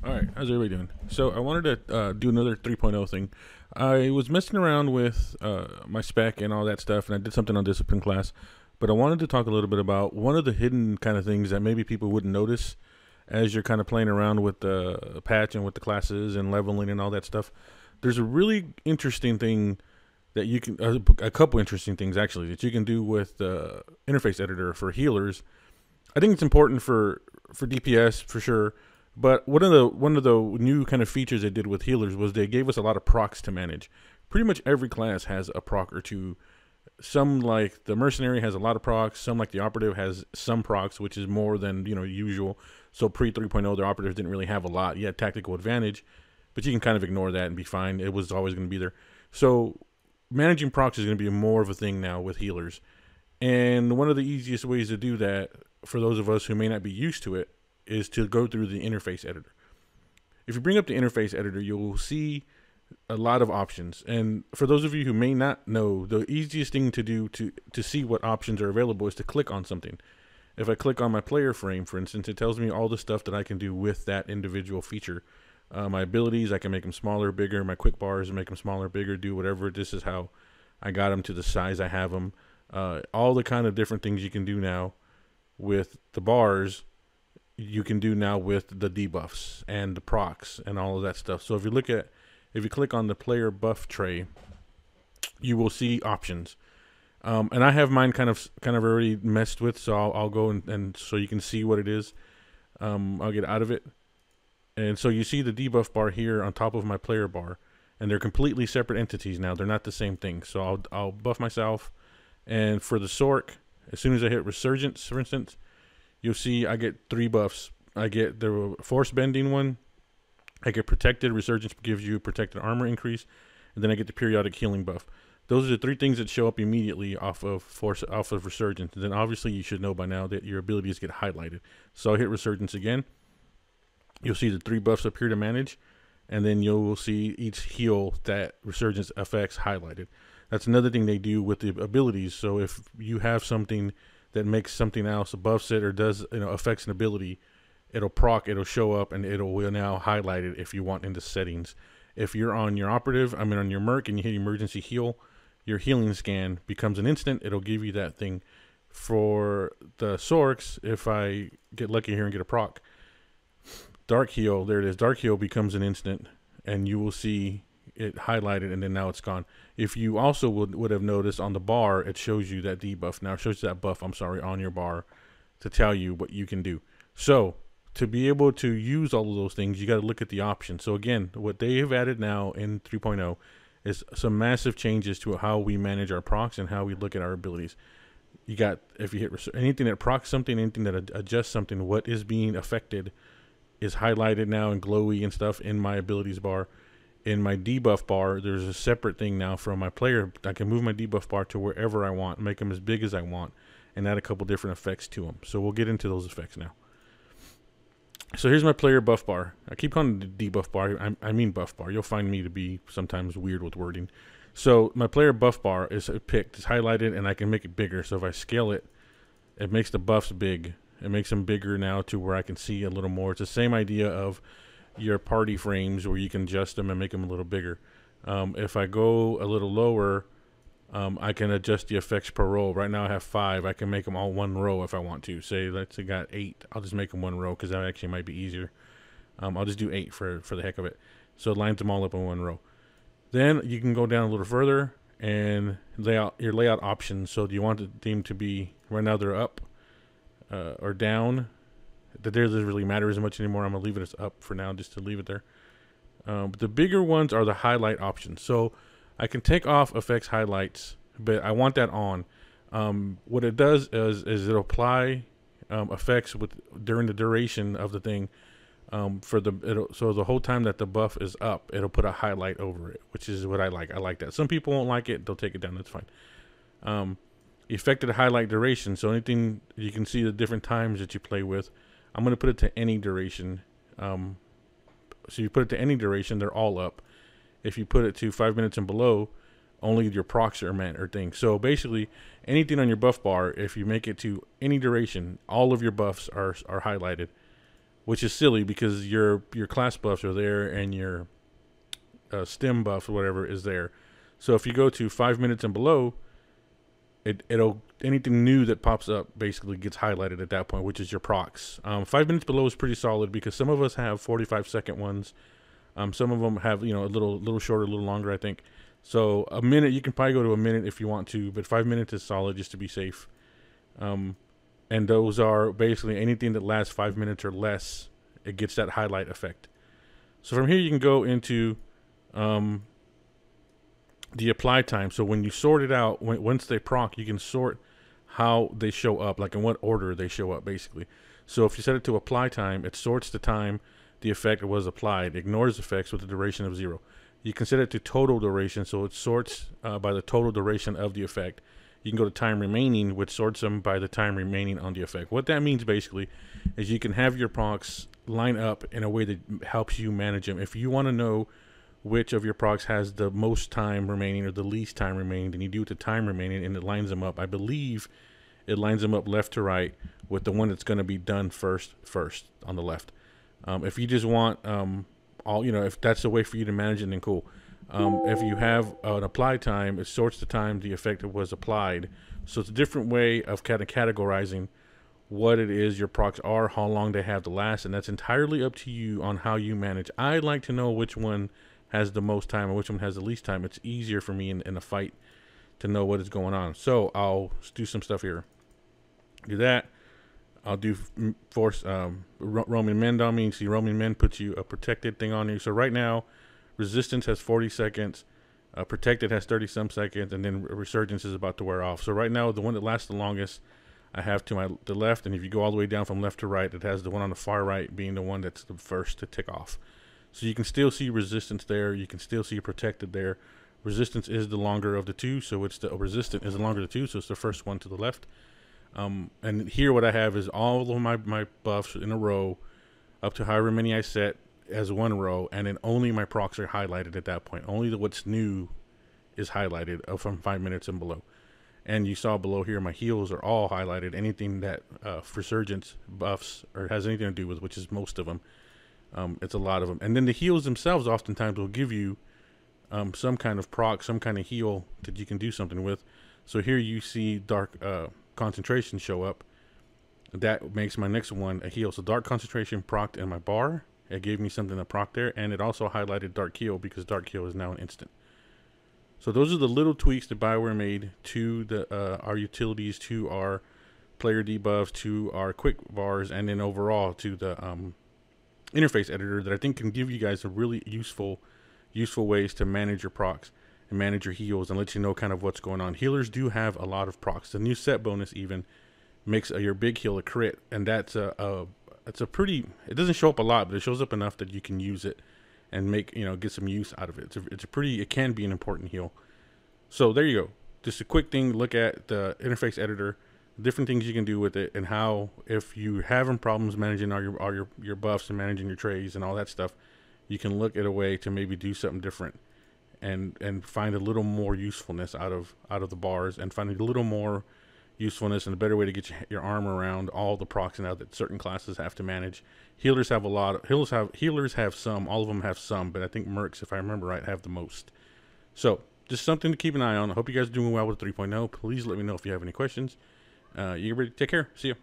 All right, how's everybody doing? So I wanted to do another 3.0 thing. I was messing around with my spec and all that stuff, and I did something on discipline class. But I wanted to talk a little bit about one of the hidden kind of things that maybe people wouldn't notice as you're kind of playing around with the patch and with the classes and leveling and all that stuff. There's a really interesting thing that you can, a couple interesting things actually, that you can do with the interface editor for healers. I think it's important for DPS for sure. But one of the new kind of features they did with healers was they gave us a lot of procs to manage. Pretty much every class has a proc or two. Some like the mercenary has a lot of procs. Some like the operative has some procs, which is more than usual. So pre 3.0, the operatives didn't really have a lot. You had tactical advantage, but you can kind of ignore that and be fine. It was always going to be there. So managing procs is going to be more of a thing now with healers. And one of the easiest ways to do that for those of us who may not be used to it is to go through the interface editor. If you bring up the interface editor, you'll see a lot of options. And for those of you who may not know, the easiest thing to do to see what options are available is to click on something. If I click on my player frame, for instance, it tells me all the stuff that I can do with that individual feature. My abilities, I can make them smaller, bigger. My quick bars, make them smaller, bigger, do whatever. This is how I got them to the size I have them. All the kind of different things you can do now with the bars, you can do now with the debuffs and the procs and all of that stuff. So if you click on the player buff tray, you will see options. And I have mine kind of already messed with, so I'll go and so you can see what it is. I'll get out of it. And so you see the debuff bar here on top of my player bar, and they're completely separate entities now. They're not the same thing. So I'll buff myself. And for the Sork, as soon as I hit Resurgence, for instance, you'll see I get 3 buffs. I get the Force Bending one. I get Protected. Resurgence gives you protected armor increase. And then I get the periodic healing buff. Those are the 3 things that show up immediately off of Resurgence. And then obviously you should know by now that your abilities get highlighted. So I hit Resurgence again. You'll see the 3 buffs appear to manage. And then you'll see each heal that Resurgence affects highlighted. That's another thing they do with the abilities. So if you have something that makes something else, buffs it, or does affects an ability, it'll proc, it'll show up, and will now highlight it if you want into settings. If you're on your operative, on your merc, and you hit emergency heal, your healing scan becomes an instant. It'll give you that thing. For the Sorks, if I get lucky here and get a proc, Dark Heal, there it is. Dark Heal becomes an instant, and you will see it highlighted, and then now it's gone. If you also would have noticed on the bar, it shows you that debuff. Now it shows you that buff, on your bar to tell you what you can do. So to be able to use all of those things, you got to look at the options. So again, what they have added now in 3.0 is some massive changes to how we manage our procs and how we look at our abilities. You got, if you hit anything that procs something, anything that adjusts something, what is being affected is highlighted now and glowy and stuff in my abilities bar. In my debuff bar, there's a separate thing now from my player. I can move my debuff bar to wherever I want, make them as big as I want, and add a couple different effects to them. So we'll get into those effects now. So here's my player buff bar. I keep calling it the debuff bar. I mean buff bar. You'll find me to be sometimes weird with wording. So my player buff bar is picked, it's highlighted, and I can make it bigger. So if I scale it, it makes the buffs big. It makes them bigger now to where I can see a little more. It's the same idea of your party frames where you can adjust them and make them a little bigger. If I go a little lower, I can adjust the effects per row. Right now I have 5. I can make them all one row if I want to. Say let's say I got 8. I'll just make them one row because that actually might be easier. I'll just do 8 for the heck of it. So it lines them all up in one row. Then you can go down a little further and lay out your layout options. So do you want the theme to be, right now they're up or down? That doesn't really matter as much anymore. I'm going to leave it as up for now just to leave it there. But the bigger ones are the highlight options. So I can take off effects highlights, but I want that on. What it does is it'll apply effects during the duration of the thing. So the whole time that the buff is up, it'll put a highlight over it, which is what I like. I like that. Some people won't like it. They'll take it down. That's fine. Effective highlight duration. So anything you can see the different times that you play with. I'm going to put it to any duration. So you put it to any duration, they're all up. If you put it to 5 minutes and below, only your procs are meant or things. So basically, anything on your buff bar, if you make it to any duration, all of your buffs are highlighted. which is silly because your class buffs are there and your stem buffs or whatever is there. So if you go to 5 minutes and below, it'll anything new that pops up basically gets highlighted at that point, which is your procs. 5 minutes below is pretty solid because some of us have 45-second ones. Some of them have, a little shorter, a little longer, I think. So a minute, you can probably go to a minute if you want to, but 5 minutes is solid just to be safe. And those are basically anything that lasts 5 minutes or less, it gets that highlight effect. So from here you can go into the apply time. So when you sort it out, once they proc, you can sort how they show up, like in what order they show up basically. So if you set it to apply time, it sorts the time the effect was applied, ignores effects with a duration of 0. You can set it to total duration, so it sorts by the total duration of the effect. You can go to time remaining, which sorts them by the time remaining on the effect. What that means basically is you can have your procs line up in a way that helps you manage them. If you want to know which of your procs has the most time remaining or the least time remaining, then you do it to time remaining and it lines them up. I believe it lines them up left to right with the one that's going to be done first on the left. If you just want if that's a way for you to manage it, then cool. If you have an apply time, it sorts the time the effect was applied. So it's a different way of kind of categorizing what it is your procs are, how long they have to last, and that's entirely up to you on how you manage. I like to know which one has the most time and which one has the least time. It's easier for me in a fight to know what is going on. So I'll do some stuff here. Do that. I'll do force Roman Mend on me. See, Roman Mend puts you a protected thing on you. So right now, resistance has 40 seconds, protected has 30 some seconds, and then resurgence is about to wear off. So right now, the one that lasts the longest, I have to the left, and if you go all the way down from left to right, it has the one on the far right being the one that's the first to tick off. So you can still see resistance there. You can still see protected there. Resistance is the longer of the two, so it's the resistant is the longer of the two, so it's the first one to the left. And here what I have is all of my buffs in a row up to however many I set as one row, and then only my procs are highlighted at that point. Only what's new is highlighted from 5 minutes and below. And you saw below here my heals are all highlighted. Anything that resurgence buffs or has anything to do with, which is most of them. It's a lot of them. And then the heals themselves oftentimes will give you some kind of proc, some kind of heal that you can do something with. So here you see dark concentration show up. That makes my next one a heal. So dark concentration procced in my bar. It gave me something to proc there, and it also highlighted dark heal because dark heal is now an instant. So those are the little tweaks that Bioware made to the our utilities, to our player debuffs, to our quick bars, and then overall to the interface editor that I think can give you guys a really useful ways to manage your procs and manage your heals and let you know kind of what's going on. Healers do have a lot of procs. The new set bonus even makes your big heal a crit, and that's it's a pretty, it doesn't show up a lot, but it shows up enough that you can use it and make, get some use out of it. It can be an important heal. So there you go. Just a quick thing, look at the interface editor, different things you can do with it, and how if you're having problems managing all your buffs and managing your trays and all that stuff, you can look at a way to maybe do something different and find a little more usefulness out of the bars, and find a little more usefulness and a better way to get your arm around all the procs now that certain classes have to manage. Healers have a lot. Healers have some. All of them have some, but I think Mercs, if I remember right, have the most. So just something to keep an eye on. I hope you guys are doing well with 3.0. Please let me know if you have any questions. You ready? Take care. See ya.